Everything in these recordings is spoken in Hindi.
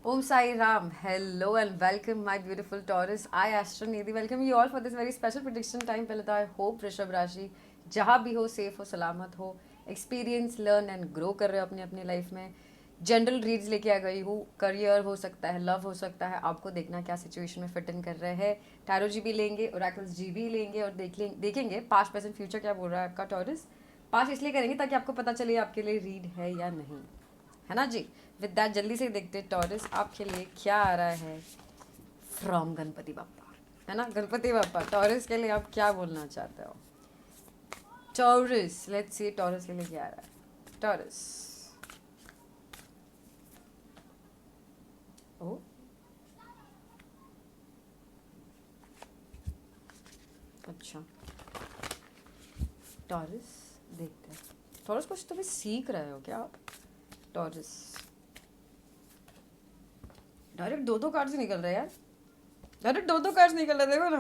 Om Sai Ram, hello and welcome, my beautiful Taurus. I, Astro Nidhi, welcome you all for this very special prediction time. पहले तो I hope ऋषभ राशि जहाँ भी हो, सेफ हो, सलामत हो, एक्सपीरियंस लर्न एंड ग्रो कर रहे हो अपनी अपनी लाइफ में. जनरल रीड्स लेके आ गई हूँ. करियर हो सकता है, लव हो सकता है, आपको देखना क्या सिचुएशन में फिट इन कर रहे हैं. टैरो जी भी लेंगे, ओरेकल्स जी भी लेंगे और देखेंगे पास्ट प्रेजेंट फ्यूचर क्या बोल रहा है आपका टॉरस. पास्ट इसलिए करेंगे ताकि आपको पता चले आपके लिए रीड है या नहीं, है ना जी. विद दैट जल्दी से देखते टॉरस आपके लिए क्या आ रहा है फ्रॉम गणपति बापा, है ना. गणपति बापा टॉरस के लिए आप क्या बोलना चाहते हो. टॉरस, लेट्स सी टॉरस के लिए क्या आ रहा है. टॉरस. ओ, अच्छा. टॉरस, देखते हैं. टॉरस कुछ तो भी सीख रहे हो क्या आप. टॉरस. डायरेक्ट दो दो कार्ड से निकल रहे हैं यार. डायरेक्ट दो दो कार्ड निकल रहे, देखो ना.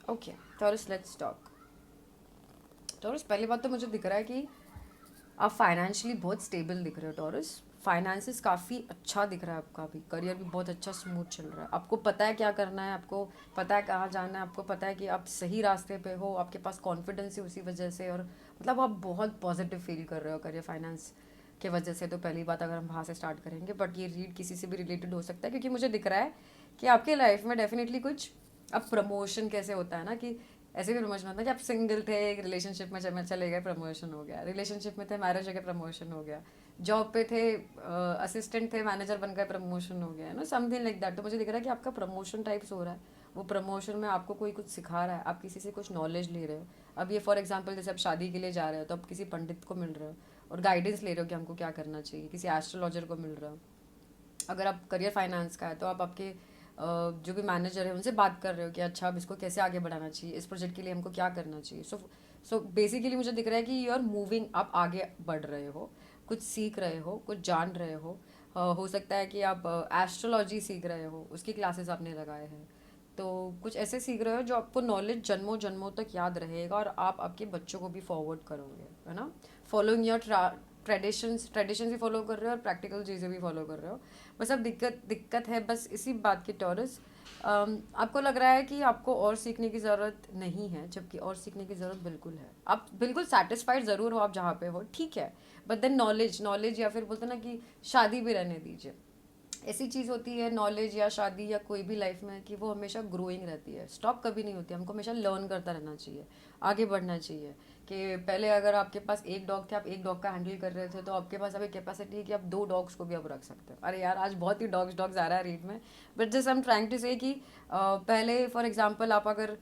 Okay taurus, let's talk. Taurus, पहली बात तो मुझे दिख रहा है कि आप फाइनेंशियली बहुत स्टेबल दिख रहे हो टॉरस. फाइनेंसेस काफ़ी अच्छा दिख रहा है आपका भी. करियर भी बहुत अच्छा स्मूथ चल रहा है. आपको पता है क्या करना है, आपको पता है कहाँ जाना है, आपको पता है कि आप सही रास्ते पे हो, आपके पास कॉन्फिडेंस है उसी वजह से. और मतलब आप बहुत पॉजिटिव फील कर रहे हो करियर फाइनेंस के वजह से. तो पहली बात अगर हम वहाँ से स्टार्ट करेंगे, बट ये रीड किसी से भी रिलेटेड हो सकता है क्योंकि मुझे दिख रहा है कि आपके लाइफ में डेफिनेटली कुछ. अब प्रमोशन कैसे होता है ना कि ऐसे भी प्रमोशन होता है कि आप सिंगल थे, एक रिलेशनशिप में चले गए, प्रमोशन हो गया. रिलेशनशिप में थे, मैरिज हो गया, प्रमोशन हो गया. जॉब पे थे, असिस्टेंट थे, मैनेजर बन गए, प्रमोशन हो गया, है ना. Something like that. तो मुझे दिख रहा है कि आपका प्रमोशन टाइप्स हो रहा है. वो प्रमोशन में आपको कोई कुछ सिखा रहा है, आप किसी से कुछ नॉलेज ले रहे हो. अब ये फॉर एग्जाम्पल जैसे आप शादी के लिए जा रहे हो तो आप किसी पंडित को मिल रहे हो और गाइडेंस ले रहे हो कि हमको क्या करना चाहिए. किसी एस्ट्रोलॉजर को मिल रहे हो. अगर आप करियर फाइनेंस का है तो आप आपके जो भी मैनेजर है उनसे बात कर रहे हो कि अच्छा अब इसको कैसे आगे बढ़ाना चाहिए, इस प्रोजेक्ट के लिए हमको क्या करना चाहिए. सो बेसिकली मुझे दिख रहा है कि यू आर मूविंग, आप आगे बढ़ रहे हो, कुछ सीख रहे हो, कुछ जान रहे हो. हो सकता है कि आप एस्ट्रोलॉजी सीख रहे हो, उसकी क्लासेस आपने लगाए हैं. तो कुछ ऐसे सीख रहे हो जो आपको नॉलेज जन्मों जन्मों तक याद रहेगा और आप आपके बच्चों को भी फॉरवर्ड करोगे, है ना. फॉलोइंग योर ट्रेडिशंस भी फॉलो कर रहे हो और प्रैक्टिकल चीज़ें भी फॉलो कर रहे हो. बस अब दिक्कत दिक्कत है बस इसी बात की टॉरस. आपको लग रहा है कि आपको और सीखने की ज़रूरत नहीं है, जबकि और सीखने की ज़रूरत बिल्कुल है. आप बिल्कुल सेटिस्फाइड ज़रूर हो आप जहाँ पे हो, ठीक है. बट देन नॉलेज नॉलेज या फिर बोलते ना कि शादी भी रहने दीजिए. ऐसी चीज़ होती है नॉलेज या शादी या कोई भी लाइफ में कि वो हमेशा ग्रोइंग रहती है, स्टॉप कभी नहीं होती. हमको हमेशा लर्न करता रहना चाहिए, आगे बढ़ना चाहिए. कि पहले अगर आपके पास एक डॉग थे, आप एक डॉग का हैंडल कर रहे थे, तो आपके पास अभी कैपेसिटी है कि आप दो डॉग्स को भी आप रख सकते हो. अरे यार आज बहुत ही डॉग्स डॉग्स आ रहा है रीड में. But just I am trying to say कि पहले फॉर एग्जाम्पल आप अगर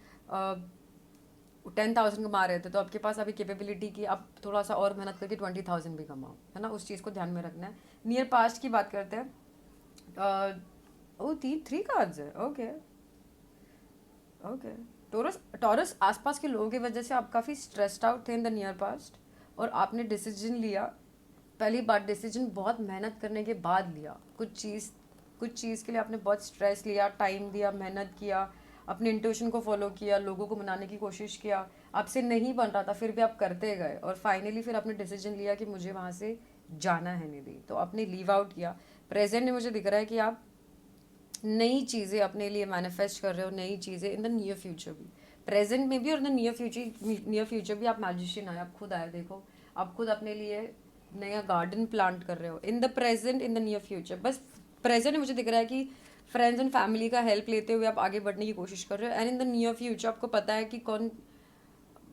10,000 कमा रहे थे तो आपके पास अभी कैपेबिलिटी की आप थोड़ा सा और मेहनत करके 20,000 भी कमाओ, है ना. उस चीज़ को ध्यान में रखना है. नियर पास्ट की बात करते हैं. ओ थ्री कार्ड्स है. ओके. ओके. टॉरस टॉरस आसपास के लोगों की वजह से आप काफ़ी स्ट्रेस्ड आउट थे इन द नियर पास्ट और आपने डिसीजन लिया. पहली बार डिसीजन बहुत मेहनत करने के बाद लिया. कुछ चीज़ के लिए आपने बहुत स्ट्रेस लिया, टाइम दिया, मेहनत किया, अपने इंट्यूशन को फॉलो किया, लोगों को मनाने की कोशिश किया. आपसे नहीं बन रहा था फिर भी आप करते गए और फाइनली फिर आपने डिसीजन लिया कि मुझे वहाँ से जाना है निधि, तो आपने लीव आउट किया. प्रेजेंट में मुझे दिख रहा है कि आप नई चीज़ें अपने लिए मैनिफेस्ट कर रहे हो, नई चीज़ें इन द नियर फ्यूचर भी, प्रेजेंट में भी और इन द नियर फ्यूचर भी. आप मैजिशियन आए, आप खुद आए, देखो आप खुद अपने लिए नया गार्डन प्लांट कर रहे हो in the present, in the near future. बस प्रेजेंट में मुझे दिख रहा है कि फ्रेंड्स एंड फैमिली का हेल्प लेते हुए आप आगे बढ़ने की कोशिश कर रहे हो. And in the near future आपको पता है कि कौन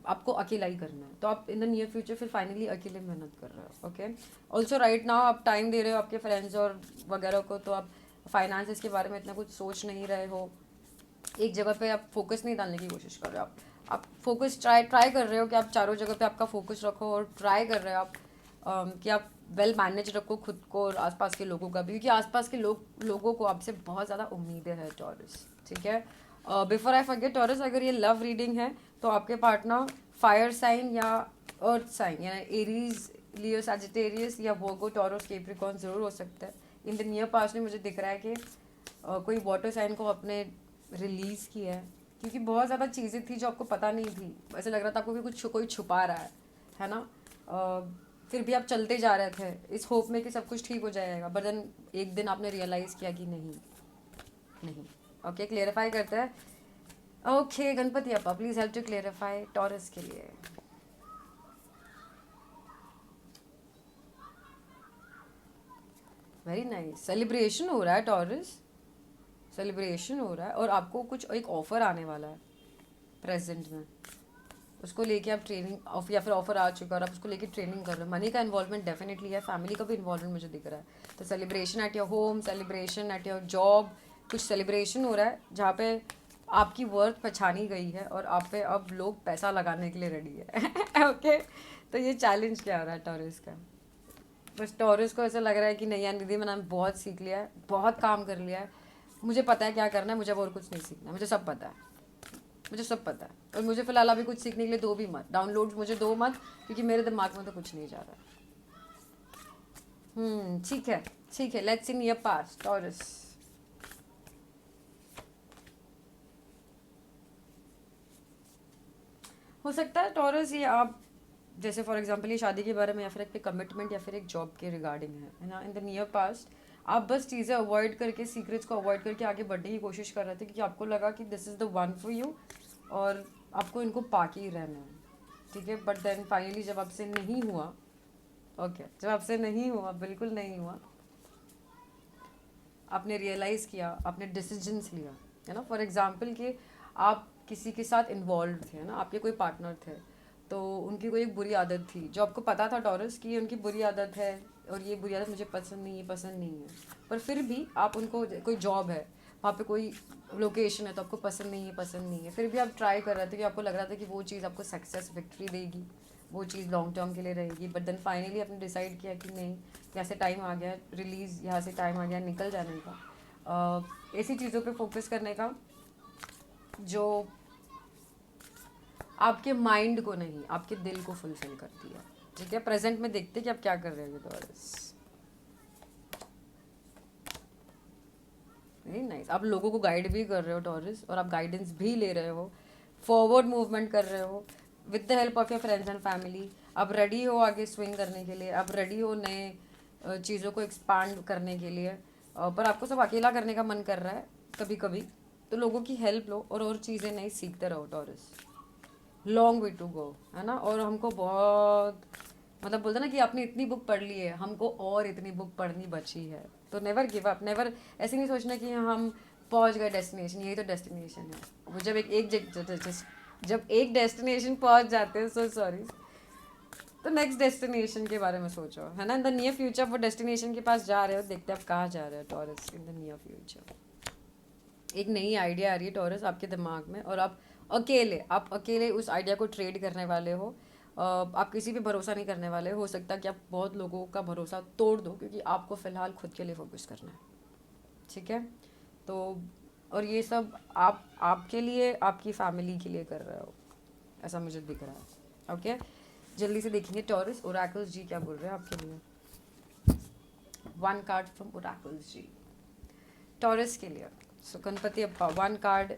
आपको अकेला ही करना है, तो आप इन द नियर फ्यूचर फिर फाइनली अकेले मेहनत कर रहे हो. ओके. ऑल्सो राइट नाउ आप टाइम दे रहे हो आपके फ्रेंड्स और वगैरह को, तो आप फाइनेंस के बारे में इतना कुछ सोच नहीं रहे हो. एक जगह पे आप फोकस नहीं डालने की कोशिश कर रहे हो. आप फोकस ट्राई ट्राई कर रहे हो कि आप चारों जगह पे आपका फोकस रखो और ट्राई कर रहे हो आप कि आप वेल मैनेज रखो खुद को और आसपास के लोगों का भी, क्योंकि आसपास के लोगों को आपसे बहुत ज़्यादा उम्मीदें हैं टॉरस, ठीक है. बिफोर आई फॉरगेट टॉरस, अगर ये लव रीडिंग है तो आपके पार्टनर फायर साइन या अर्थ साइन या एरीज, लियो, सैजिटेरियस या वर्गो, टॉरस, कैप्रिकॉर्न ज़रूर हो सकता है. इन द नियर पास्ट में मुझे दिख रहा है कि कोई वाटर साइन को अपने रिलीज़ किया है क्योंकि बहुत ज़्यादा चीज़ें थी जो आपको पता नहीं थी, ऐसे लग रहा था आपको कि कुछ कोई छुपा रहा है ना। फिर भी आप चलते जा रहे थे इस होप में कि सब कुछ ठीक हो जाएगा, बट देन एक दिन आपने रियलाइज़ किया कि नहीं, नहीं। ओके, क्लेरिफाई करते हैं। Okay Ganpati Bappa, please help to clarify Taurus के लिए। वेरी नाइस, सेलिब्रेशन हो रहा है टॉरस, सेलिब्रेशन हो रहा है, और आपको कुछ एक ऑफर आने वाला है प्रेजेंट में, उसको लेके आप ट्रेनिंग ऑफ, या फिर ऑफर आ चुका है और आप उसको लेके ट्रेनिंग कर रहे हो। मनी का इन्वॉल्वमेंट डेफिनेटली है, फैमिली का भी इन्वॉल्वमेंट मुझे दिख रहा है। तो celebration at your home, celebration at your job, कुछ सेलिब्रेशन हो रहा है जहाँ पे आपकी वर्थ पहचानी गई है और आप पे अब लोग पैसा लगाने के लिए रेडी है। ओके, तो ये चैलेंज क्या हो रहा है टॉरस का? बस टॉरस को ऐसा लग रहा है कि नहीं यार निधि, मैंने बहुत सीख लिया है, बहुत काम कर लिया है, मुझे पता है क्या करना है, मुझे अब और कुछ नहीं सीखना, मुझे सब पता है, मुझे सब पता है। और मुझे फिलहाल अभी कुछ सीखने के लिए दो भी मत, डाउनलोड मुझे दो मत, क्योंकि मेरे दिमाग में तो कुछ नहीं जा रहा। ठीक है, ठीक है, let's in your past taurus. हो सकता है टॉरस ये आप, जैसे फॉर एग्जांपल ये शादी के बारे में या फिर एक कमिटमेंट या फिर एक जॉब के रिगार्डिंग है ना, इन द नियर पास्ट आप बस चीज़ें अवॉइड करके, सीक्रेट्स को अवॉइड करके आगे बढ़ने की कोशिश कर रहे थे, क्योंकि आपको लगा कि this is the one for you और आपको इनको पाके ही रहना है, ठीक है। बट देन फाइनली जब आपसे नहीं हुआ, ओके जब आपसे नहीं हुआ, बिल्कुल नहीं हुआ, आपने रियलाइज़ किया, आपने डिसीजंस लिया, है ना। फॉर एग्जांपल कि आप किसी के साथ इन्वॉल्व थे, है ना, आपके कोई पार्टनर थे, तो उनकी कोई एक बुरी आदत थी जो आपको पता था टॉरस कि ये उनकी बुरी आदत है और ये बुरी आदत मुझे पसंद नहीं है, पसंद नहीं है, पर फिर भी आप उनको, कोई जॉब है वहाँ पे, कोई लोकेशन है तो आपको पसंद नहीं है, पसंद नहीं है, फिर भी आप ट्राई कर रहे थे कि आपको लग रहा था कि वो चीज़ आपको सक्सेस, विक्ट्री देगी, वो चीज़ लॉन्ग टर्म के लिए रहेगी। बट देन फाइनली आपने डिसाइड किया कि नहीं, यहाँ से टाइम आ गया रिलीज़, यहाँ से टाइम आ गया निकल जाने का, ऐसी चीज़ों पे फोकस करने का जो आपके माइंड को नहीं, आपके दिल को फुलफिल करती है, ठीक है। प्रेजेंट में देखते कि आप क्या कर रहे हो टॉरस। वेरी नाइस, आप लोगों को गाइड भी कर रहे हो टॉरस, और आप गाइडेंस भी ले रहे हो, फॉरवर्ड मूवमेंट कर रहे हो with the help of your friends and family. आप रेडी हो आगे स्विंग करने के लिए, आप रेडी हो नए चीज़ों को एक्सपांड करने के लिए, पर आपको सब अकेला करने का मन कर रहा है कभी कभी, तो लोगों की हेल्प लो और चीज़ें नई सीखते रहो Taurus. Long way to go, है ना। और हमको बहुत, मतलब बोलते ना कि आपने इतनी बुक पढ़ ली है, हमको और इतनी बुक पढ़नी बची है। तो नेवर गिव अप, नेवर, ऐसे नहीं सोचना कि हम पहुंच गए डेस्टिनेशन, यही तो डेस्टिनेशन है। वो जब जब एक डेस्टिनेशन पहुंच जाते हैं, सो सॉरी, तो नेक्स्ट डेस्टिनेशन के बारे में सोचो, है ना। इन द नियर फ्यूचर वो डेस्टिनेशन के पास जा रहे हो, देखते आप कहाँ जा रहे हो taurus in the near future. एक नई आइडिया आ रही है टॉरस आपके दिमाग में, और आप अकेले उस आइडिया को ट्रेड करने वाले हो। आप किसी पे भरोसा नहीं करने वाले हो सकता है कि आप बहुत लोगों का भरोसा तोड़ दो, क्योंकि आपको फ़िलहाल खुद के लिए फोकस करना है, ठीक है। तो और ये सब आप आपके लिए, आपकी फैमिली के लिए कर रहे हो, ऐसा मुझे दिख रहा है। ओके, जल्दी से देखेंगे टॉरस ओरेकल्स जी क्या बोल रहे हैं आपके लिए। One card from oracles ji Taurus के लिए। So Ganpati Bappa, one card,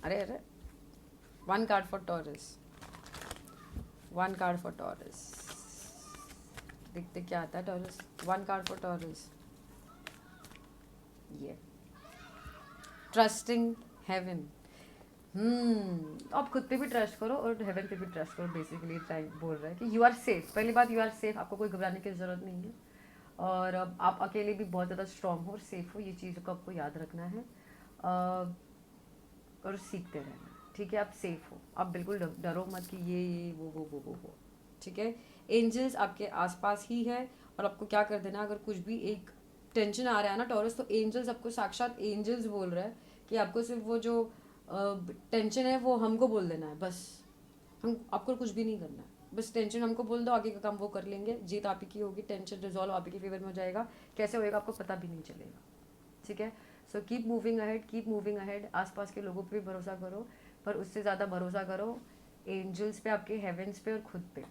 अरे अरे, one card for Taurus, one card for Taurus, देखते क्या आता है Taurus. One card for Taurus, ये ट्रस्टिंग हेवन। आप खुद पे भी ट्रस्ट करो और हेवन पे भी ट्रस्ट करो, बेसिकली टाइम बोल रहा है कि यू आर सेफ। पहली बात, यू आर सेफ, आपको कोई घबराने की ज़रूरत नहीं है, और अब आप अकेले भी बहुत ज़्यादा स्ट्रांग हो और सेफ हो, ये चीज़ को आपको याद रखना है, और सीखते रहना, ठीक है। आप सेफ हो, आप बिल्कुल डरो मत कि ये वो, ठीक है। एंजल्स आपके आसपास ही है, और आपको क्या कर देना, अगर कुछ भी एक टेंशन आ रहा है ना टॉरस, तो एंजल्स आपको, साक्षात एंजल्स बोल रहा है कि आपको सिर्फ वो जो टेंशन है वो हमको बोल देना है, बस हम, आपको कुछ भी नहीं करना है, बस टेंशन हमको बोल दो, आगे का काम वो कर लेंगे, जीत आप ही की होगी, टेंशन रिजॉल्व आप ही के फेवर में हो जाएगा, कैसे होएगा आपको पता भी नहीं चलेगा, ठीक है। So keep moving ahead, keep moving ahead. आसपास के लोगों पे भी भरोसा करो, पर उससे ज़्यादा भरोसा करो एंजल्स पे, आपके हेवेंस पे और खुद पे।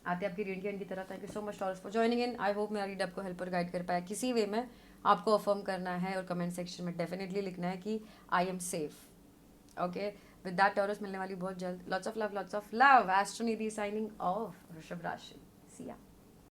आते आपकी रेडियन की तरह। Thank you so much taurus for joining in. I hope मेरा रीड आपको हेल्प और गाइड कर पाया किसी वे में। आपको अफर्म करना है और कमेंट सेक्शन में डेफिनेटली लिखना है कि I am safe. Okay, with that Taurus मिलने वाली बहुत जल्द। Lots of love, Astronidhi signing off, वृषभ राशि। सी या।